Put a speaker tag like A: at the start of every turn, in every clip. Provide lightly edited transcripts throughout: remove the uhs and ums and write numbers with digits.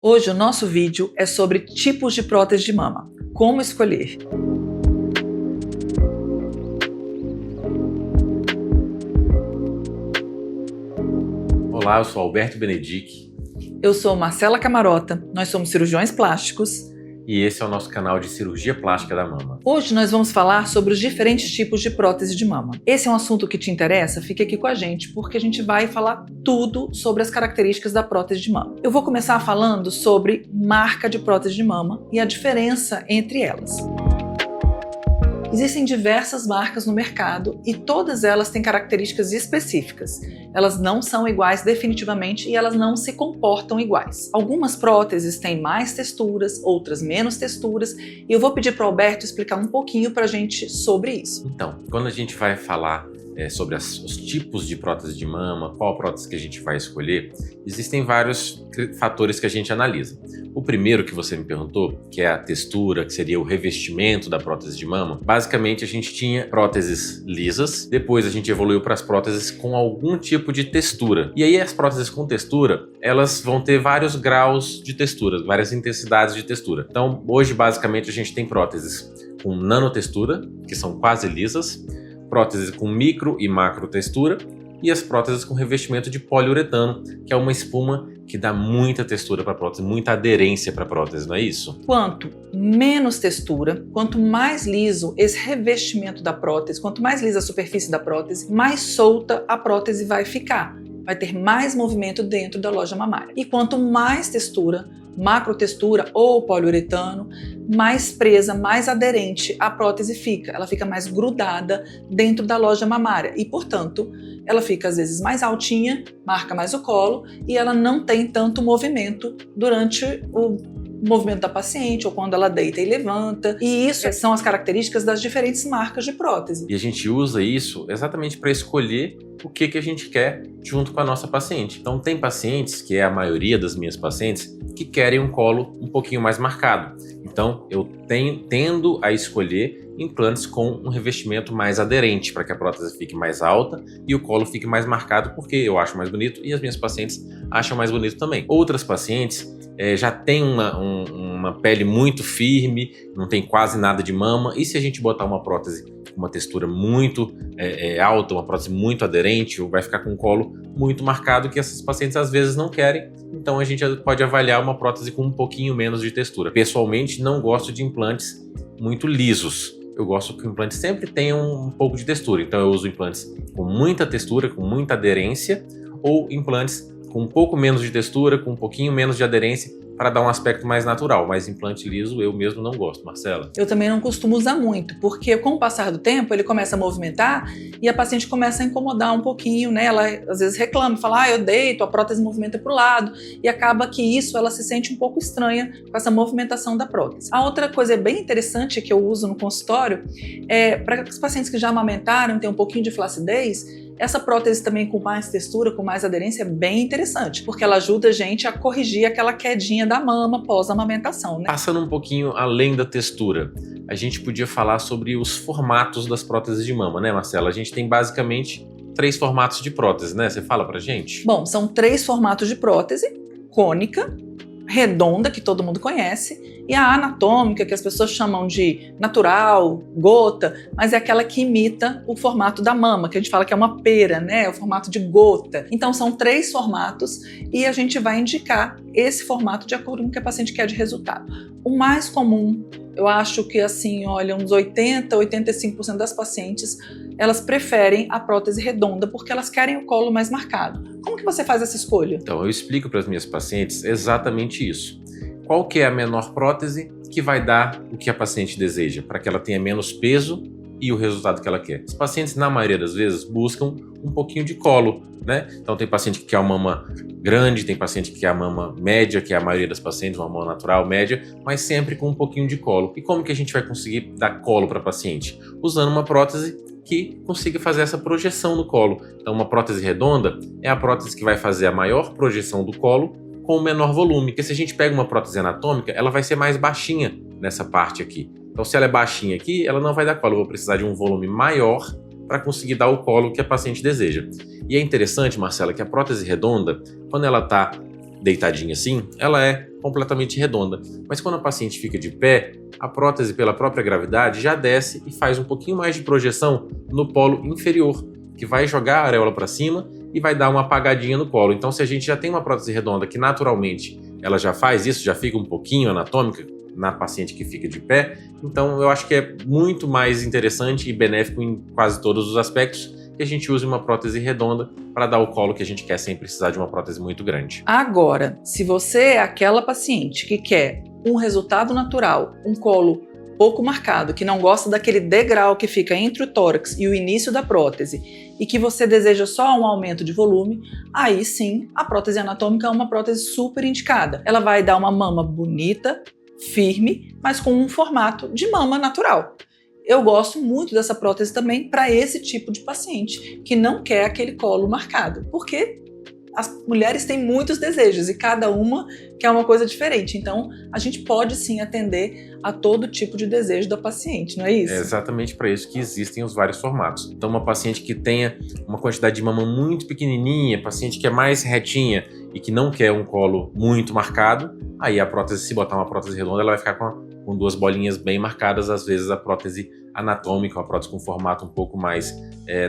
A: Hoje o nosso vídeo é sobre tipos de prótese de mama. Como escolher?
B: Olá, eu sou Alberto Benedic.
A: Eu sou Marcela Camarota, nós somos cirurgiões plásticos.
B: E esse é o nosso canal de cirurgia plástica da mama.
A: Hoje nós vamos falar sobre os diferentes tipos de prótese de mama. Esse é um assunto que te interessa? Fique aqui com a gente, porque a gente vai falar tudo sobre as características da prótese de mama. Eu vou começar falando sobre marca de prótese de mama e a diferença entre elas. Existem diversas marcas no mercado e todas elas têm características específicas. Elas não são iguais definitivamente e elas não se comportam iguais. Algumas próteses têm mais texturas, outras menos texturas, e eu vou pedir para o Alberto explicar um pouquinho para a gente sobre isso.
B: Então, quando a gente vai falar sobre os tipos de prótese de mama, qual prótese que a gente vai escolher, existem vários fatores que a gente analisa. O primeiro que você me perguntou, que é a textura, que seria o revestimento da prótese de mama, basicamente a gente tinha próteses lisas, depois a gente evoluiu para as próteses com algum tipo de textura. E aí as próteses com textura, elas vão ter vários graus de textura, várias intensidades de textura. Então hoje basicamente a gente tem próteses com nanotextura, que são quase lisas, próteses com micro e macro textura e as próteses com revestimento de poliuretano, que é uma espuma que dá muita textura para a prótese, muita aderência para a prótese, não é isso?
A: Quanto menos textura, quanto mais liso esse revestimento da prótese, quanto mais lisa a superfície da prótese, mais solta a prótese vai ficar. Vai ter mais movimento dentro da loja mamária. E quanto mais textura, macrotextura ou poliuretano, mais presa, mais aderente a prótese fica. Ela fica mais grudada dentro da loja mamária e, portanto, ela fica às vezes mais altinha, marca mais o colo e ela não tem tanto movimento durante o movimento da paciente ou quando ela deita e levanta. E isso são as características das diferentes marcas de prótese.
B: E a gente usa isso exatamente para escolher o que a gente quer junto com a nossa paciente. Então tem pacientes, que é a maioria das minhas pacientes, que querem um colo um pouquinho mais marcado. Então eu tendo a escolher implantes com um revestimento mais aderente para que a prótese fique mais alta e o colo fique mais marcado, porque eu acho mais bonito e as minhas pacientes acham mais bonito também. Outras pacientes já têm uma pele muito firme, não tem quase nada de mama, e se a gente botar uma prótese com uma textura muito alta, uma prótese muito aderente, vai ficar com um colo muito marcado que essas pacientes às vezes não querem, então a gente pode avaliar uma prótese com um pouquinho menos de textura. Pessoalmente não gosto de implantes muito lisos, eu gosto que o implante sempre tenha um pouco de textura, então eu uso implantes com muita textura, com muita aderência, ou implantes com um pouco menos de textura, com um pouquinho menos de aderência, para dar um aspecto mais natural, mas implante liso eu mesmo não gosto, Marcela.
A: Eu também não costumo usar muito, porque com o passar do tempo ele começa a movimentar e a paciente começa a incomodar um pouquinho, né? Ela às vezes reclama, fala, eu deito, a prótese movimenta para o lado, e acaba que isso ela se sente um pouco estranha com essa movimentação da prótese. A outra coisa bem interessante que eu uso no consultório é para os pacientes que já amamentaram, tem um pouquinho de flacidez, essa prótese também com mais textura, com mais aderência é bem interessante, porque ela ajuda a gente a corrigir aquela quedinha da mama pós-amamentação, né?
B: Passando um pouquinho além da textura, a gente podia falar sobre os formatos das próteses de mama, né, Marcela? A gente tem basicamente 3 formatos de prótese, né? Você fala pra gente?
A: Bom, são 3 formatos de prótese: cônica, redonda, que todo mundo conhece, e a anatômica, que as pessoas chamam de natural, gota, mas é aquela que imita o formato da mama, que a gente fala que é uma pera, né? É o formato de gota. Então são 3 formatos e a gente vai indicar esse formato de acordo com o que a paciente quer de resultado. O mais comum, eu acho que assim, olha, uns 85% das pacientes, elas preferem a prótese redonda porque elas querem o colo mais marcado. Como que você faz essa escolha?
B: Então, eu explico para as minhas pacientes exatamente isso. Qual que é a menor prótese que vai dar o que a paciente deseja, para que ela tenha menos peso e o resultado que ela quer? Os pacientes, na maioria das vezes, buscam um pouquinho de colo, né? Então tem paciente que quer uma mama grande, tem paciente que quer a mama média, que é a maioria das pacientes, uma mama natural média, mas sempre com um pouquinho de colo. E como que a gente vai conseguir dar colo para a paciente? Usando uma prótese que consiga fazer essa projeção no colo. Então uma prótese redonda é a prótese que vai fazer a maior projeção do colo com o menor volume, porque se a gente pega uma prótese anatômica, ela vai ser mais baixinha nessa parte aqui. Então se ela é baixinha aqui, ela não vai dar colo, eu vou precisar de um volume maior para conseguir dar o colo que a paciente deseja. E é interessante, Marcela, que a prótese redonda, quando ela está deitadinha assim, ela é completamente redonda. Mas quando a paciente fica de pé, a prótese, pela própria gravidade, já desce e faz um pouquinho mais de projeção no polo inferior, que vai jogar a areola para cima e vai dar uma apagadinha no colo. Então, se a gente já tem uma prótese redonda que naturalmente ela já faz isso, já fica um pouquinho anatômica na paciente que fica de pé, então eu acho que é muito mais interessante e benéfico em quase todos os aspectos que a gente use uma prótese redonda para dar o colo que a gente quer sem precisar de uma prótese muito grande.
A: Agora, se você é aquela paciente que quer um resultado natural, um colo pouco marcado, que não gosta daquele degrau que fica entre o tórax e o início da prótese e que você deseja só um aumento de volume, aí sim a prótese anatômica é uma prótese super indicada. Ela vai dar uma mama bonita, firme, mas com um formato de mama natural. Eu gosto muito dessa prótese também para esse tipo de paciente que não quer aquele colo marcado, porque as mulheres têm muitos desejos e cada uma quer uma coisa diferente. Então, a gente pode sim atender a todo tipo de desejo da paciente, não é isso?
B: É exatamente para isso que existem os vários formatos. Então, uma paciente que tenha uma quantidade de mama muito pequenininha, paciente que é mais retinha e que não quer um colo muito marcado, aí a prótese, se botar uma prótese redonda, ela vai ficar com duas bolinhas bem marcadas. Às vezes a prótese anatômica, uma prótese com formato um pouco mais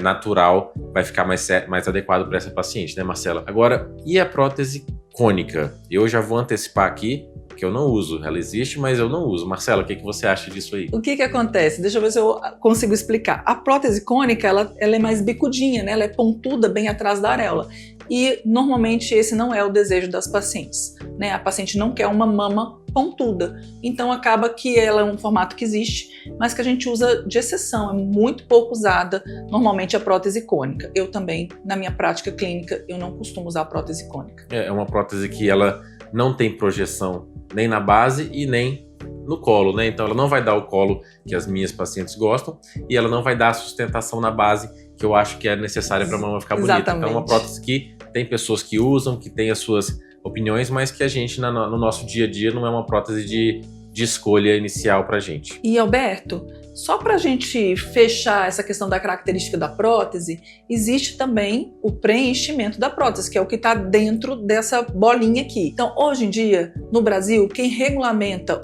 B: natural, vai ficar mais adequado para essa paciente, né, Marcela? Agora, e a prótese cônica? Eu já vou antecipar aqui que eu não uso. Ela existe, mas eu não uso. Marcela, o que você acha disso aí?
A: O que acontece? Deixa eu ver se eu consigo explicar. A prótese cônica, ela é mais bicudinha, né? Ela é pontuda bem atrás da areola. E normalmente esse não é o desejo das pacientes, né? A paciente não quer uma mama pontuda. Então acaba que ela é um formato que existe, mas que a gente usa de exceção, é muito pouco usada normalmente a prótese cônica. Eu também, na minha prática clínica, eu não costumo usar a prótese cônica.
B: É uma prótese que ela não tem projeção nem na base e nem no colo, né? Então ela não vai dar o colo que as minhas pacientes gostam e ela não vai dar a sustentação na base que eu acho que é necessária para a mama ficar bonita.
A: Exatamente.
B: Então é uma prótese que tem pessoas que usam, que tem as suas opiniões, mas que a gente no nosso dia a dia não é uma prótese de escolha inicial pra gente.
A: E Alberto, só para a gente fechar essa questão da característica da prótese, existe também o preenchimento da prótese, que é o que está dentro dessa bolinha aqui. Então, hoje em dia, no Brasil, quem regulamenta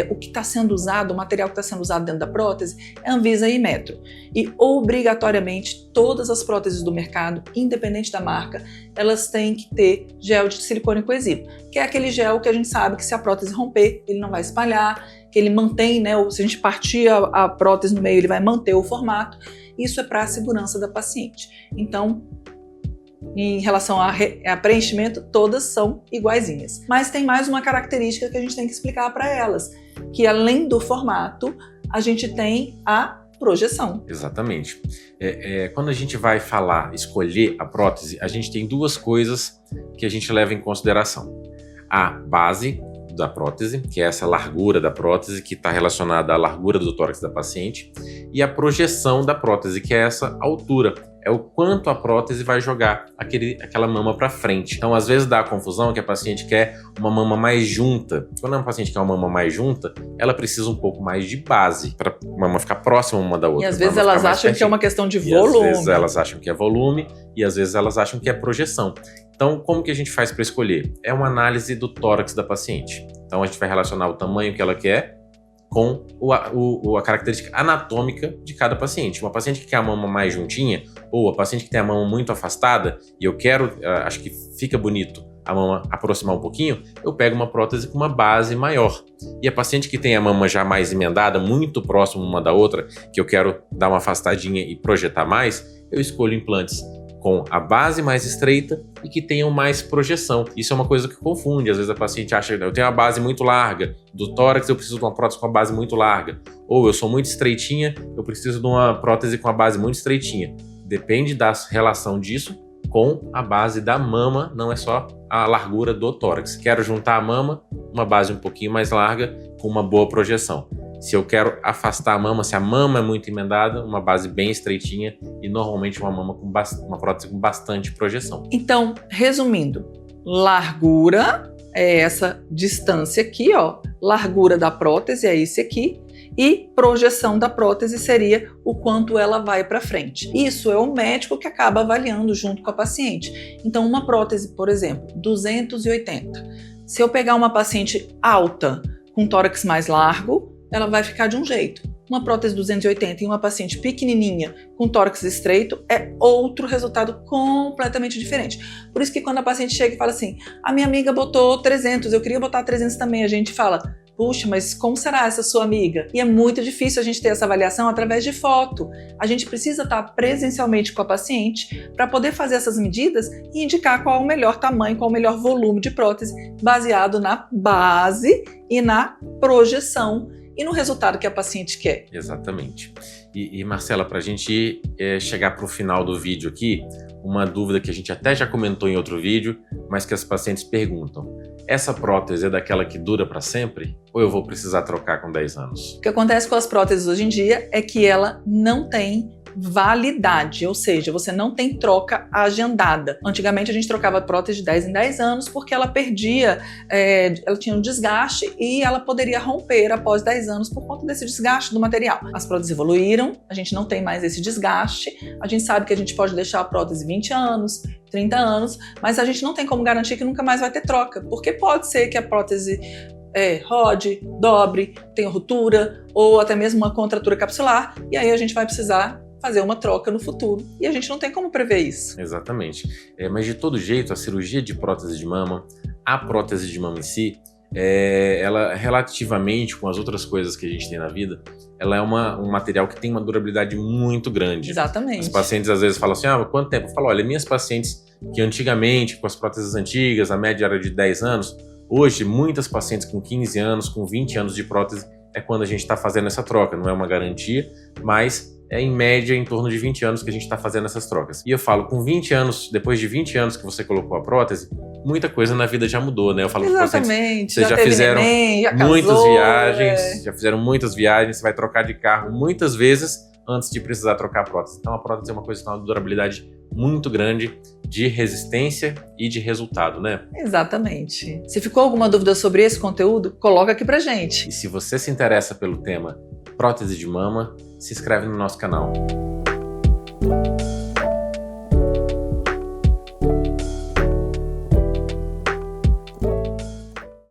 A: o que está sendo usado, o material que está sendo usado dentro da prótese, é a Anvisa e Inmetro. E obrigatoriamente, todas as próteses do mercado, independente da marca, elas têm que ter gel de silicone coesivo, que é aquele gel que a gente sabe que se a prótese romper, ele não vai espalhar, que ele mantém, né? Se a gente partir a prótese no meio, ele vai manter o formato. Isso é para a segurança da paciente. Então, em relação a preenchimento, todas são iguaizinhas. Mas tem mais uma característica que a gente tem que explicar para elas, que além do formato, a gente tem a projeção.
B: Exatamente. Quando a gente vai escolher a prótese, a gente tem duas coisas que a gente leva em consideração. A base da prótese, que é essa largura da prótese, que está relacionada à largura do tórax da paciente, e a projeção da prótese, que é essa altura. É o quanto a prótese vai jogar aquela mama para frente. Então, às vezes dá a confusão que a paciente quer uma mama mais junta. Quando a paciente quer uma mama mais junta, ela precisa um pouco mais de base para a mama ficar próxima uma da outra.
A: E às vezes elas acham que é uma questão de volume.
B: Às vezes elas acham que é volume e às vezes elas acham que é projeção. Então, como que a gente faz para escolher? É uma análise do tórax da paciente. Então, a gente vai relacionar o tamanho que ela quer com a característica anatômica de cada paciente. Uma paciente que quer a mama mais juntinha, ou a paciente que tem a mama muito afastada, e eu acho que fica bonito a mama aproximar um pouquinho, eu pego uma prótese com uma base maior. E a paciente que tem a mama já mais emendada, muito próxima uma da outra, que eu quero dar uma afastadinha e projetar mais, eu escolho implantes com a base mais estreita e que tenham mais projeção. Isso é uma coisa que confunde. Às vezes a paciente acha que eu tenho a base muito larga, do tórax eu preciso de uma prótese com a base muito larga. Ou eu sou muito estreitinha, eu preciso de uma prótese com a base muito estreitinha. Depende da relação disso com a base da mama, não é só a largura do tórax. Quero juntar a mama, uma base um pouquinho mais larga, com uma boa projeção. Se eu quero afastar a mama, se a mama é muito emendada, uma base bem estreitinha e normalmente uma prótese com bastante projeção.
A: Então, resumindo, largura é essa distância aqui, ó. Largura da prótese é esse aqui. E projeção da prótese seria o quanto ela vai para frente. Isso é o médico que acaba avaliando junto com a paciente. Então, uma prótese, por exemplo, 280, Se eu pegar uma paciente alta com tórax mais largo, ela vai ficar de um jeito. Uma prótese 280 em uma paciente pequenininha com tórax estreito é outro resultado completamente diferente. Por isso que quando a paciente chega e fala assim, a minha amiga botou 300, eu queria botar 300 também, a gente fala, puxa, mas como será essa sua amiga? E é muito difícil a gente ter essa avaliação através de foto. A gente precisa estar presencialmente com a paciente para poder fazer essas medidas e indicar qual é o melhor tamanho, qual é o melhor volume de prótese, baseado na base e na projeção e no resultado que a paciente quer.
B: Exatamente. E Marcela, para a gente chegar para o final do vídeo aqui, uma dúvida que a gente até já comentou em outro vídeo, mas que as pacientes perguntam. Essa prótese é daquela que dura para sempre? Ou eu vou precisar trocar com 10 anos?
A: O que acontece com as próteses hoje em dia é que ela não tem validade, ou seja, você não tem troca agendada. Antigamente a gente trocava prótese de 10 em 10 anos porque ela perdia, ela tinha um desgaste e ela poderia romper após 10 anos por conta desse desgaste do material. As próteses evoluíram, a gente não tem mais esse desgaste, a gente sabe que a gente pode deixar a prótese 20 anos, 30 anos, mas a gente não tem como garantir que nunca mais vai ter troca, porque pode ser que a prótese rode, dobre, tenha ruptura ou até mesmo uma contratura capsular e aí a gente vai precisar fazer uma troca no futuro. E a gente não tem como prever isso.
B: Exatamente. Mas de todo jeito, a cirurgia de prótese de mama, a prótese de mama em si, ela relativamente com as outras coisas que a gente tem na vida, ela é um material que tem uma durabilidade muito grande.
A: Exatamente.
B: Os pacientes às vezes falam assim, quanto tempo? Eu falo, olha, minhas pacientes que antigamente, com as próteses antigas, a média era de 10 anos, hoje muitas pacientes com 15 anos, com 20 anos de prótese, é quando a gente está fazendo essa troca. Não é uma garantia, mas é em média em torno de 20 anos que a gente está fazendo essas trocas. E eu falo, com 20 anos, depois de 20 anos que você colocou a prótese, muita coisa na vida já mudou, né? Eu falo para vocês, vocês já fizeram
A: neném, já
B: muitas
A: casou,
B: viagens, já fizeram muitas viagens, você vai trocar de carro muitas vezes antes de precisar trocar a prótese. Então a prótese é uma coisa que tem uma durabilidade muito grande de resistência e de resultado, né?
A: Exatamente. Se ficou alguma dúvida sobre esse conteúdo, coloca aqui pra gente.
B: E se você se interessa pelo tema prótese de mama, se inscreve no nosso canal.